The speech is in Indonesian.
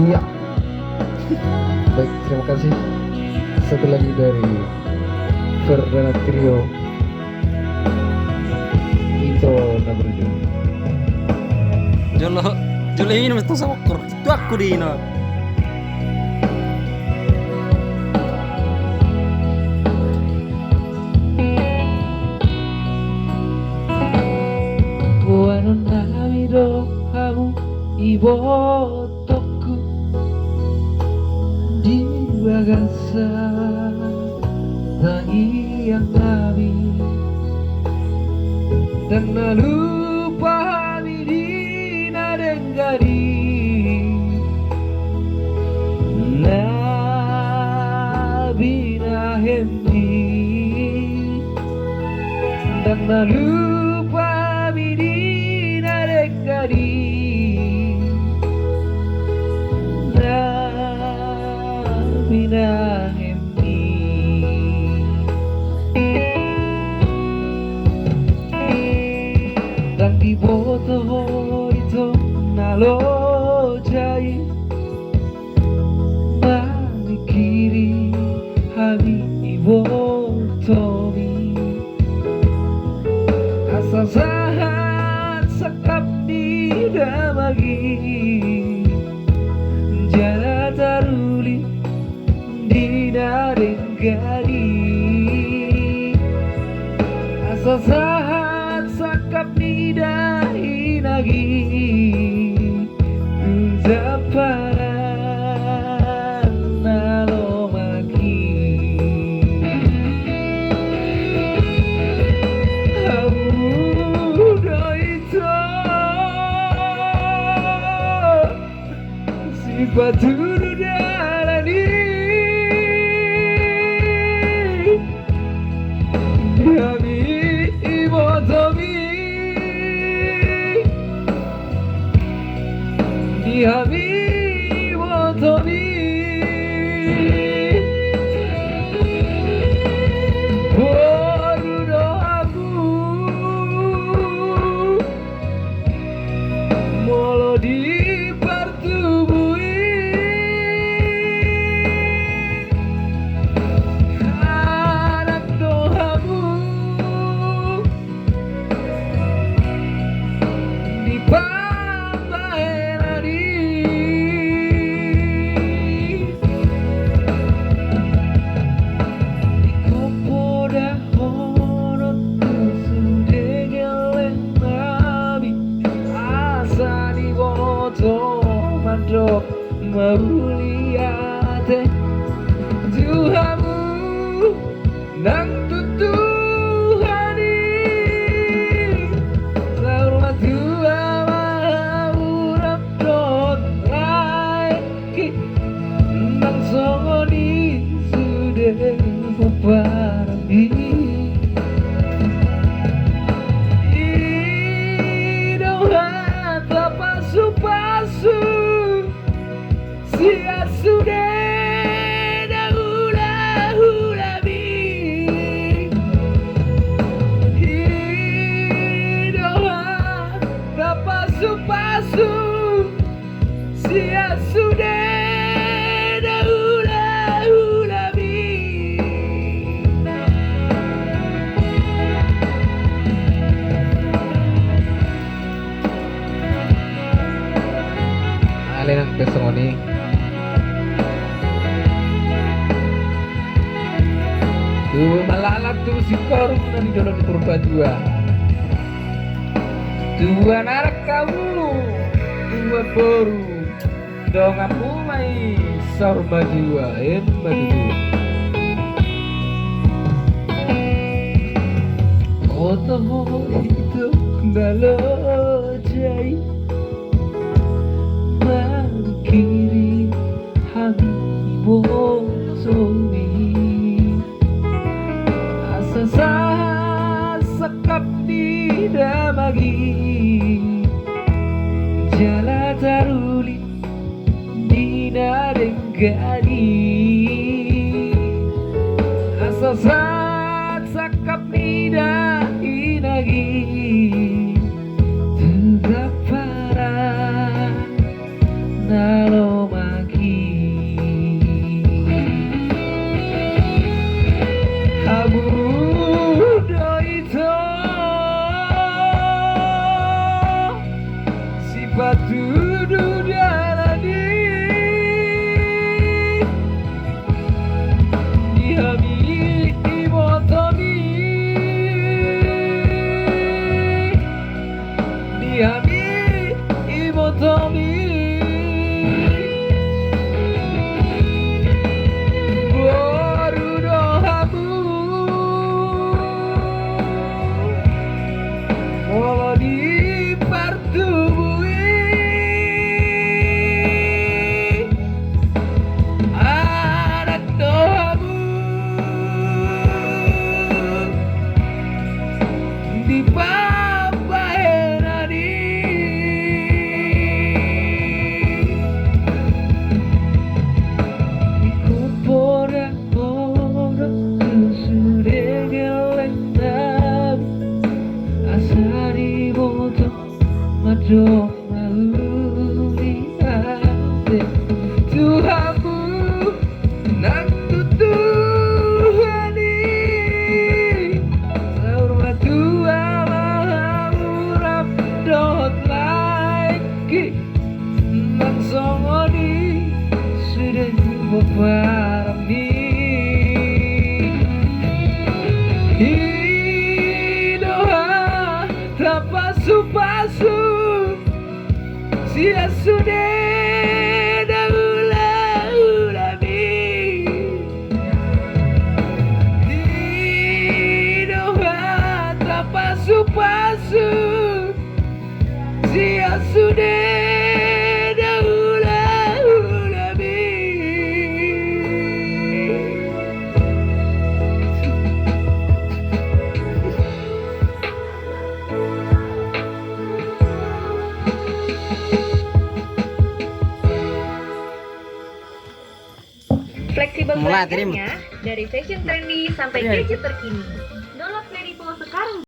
Iya. Baik, terima kasih. Satu lagi dari Ferdana Trio, intro number 2. Jolo jolo ini mesti sokor. Itu aku dino. Buano navido hamu ibotoku di bagasa tangi yang nabi dan lupa di nadengari nabi nahemdi dan lupa di nadengari nabi nahemdi dan di botol itu nalo jai mani kiri habi ibo tomi asa sahat sakap di damagi jala taruli di darengari asa sahat sakap di dahinagi zaparan nalomaki hamudo itu si batu darani Yami ibotomi Yami ibotomi Borudo aku Molo dipertubui anak doamu di pambaelani di kopoda hono tusudegelen nabi asa di boto mandok mauliate Tuhamu nang tutuhani Laula tua maurap dot laiki Nang songoni sudah beparami Idohat pasu-pasu Sia sudah pasu sia sudah hula bi Alin ang pesoni. Tuh malalak tuh si korum dari dalam purba dua. Dua narak kamu, dua boru, dong aku mai sorba dua, dua. Oto itu ndalo jai, mari kiri habibo somi, asa sakap di damagi. Jala taruli dina denggadi asa saat sakap nida inagi Tuga para naloma sepatu jalani Dihami imotomi Dihami imotomi Borudohamu Walau dipertubui anak doamu di papahenani Ikupora-pora kesurengelektan Asari moto mado mauliate Tuhanmu nak tutuhani Saurma tuala murab dot lagi Nang songoni sudah beparami Pasu-pasu Sia sudah daula-ulami Di doa pasu-pasu Sia sudah daula-ulami Fleksibel Mulai, belajarnya dari fashion trendy sampai gadget terkini.